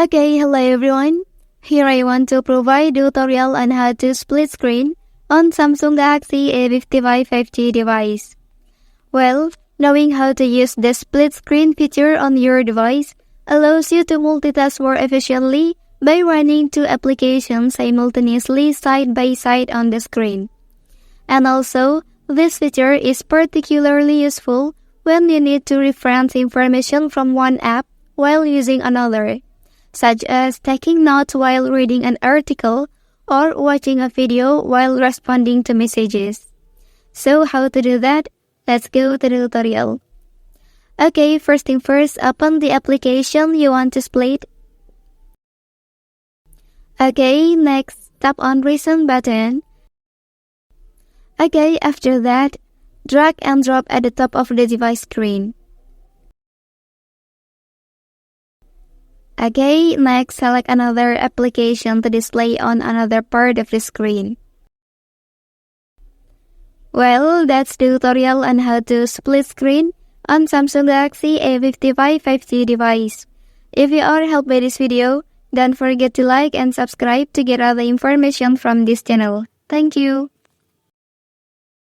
Okay, hello everyone. Here I want to provide tutorial on how to split screen on Samsung Galaxy A55 5G device. Well, knowing how to use the split screen feature on your device allows you to multitask more efficiently by running two applications simultaneously side by side on the screen. And also, this feature is particularly useful when you need to reference information from one app while using another, such as taking notes while reading an article or watching a video while responding to messages. So how to do that? Let's go to the tutorial. Okay, first thing first, open the application you want to split. Okay, next, tap on Recent button. Okay, after that, drag and drop at the top of the device screen. Okay, next select another application to display on another part of the screen. Well, that's the tutorial on how to split screen on Samsung Galaxy A55 5G device. If you are helped by this video, don't forget to like and subscribe to get other information from this channel. Thank you.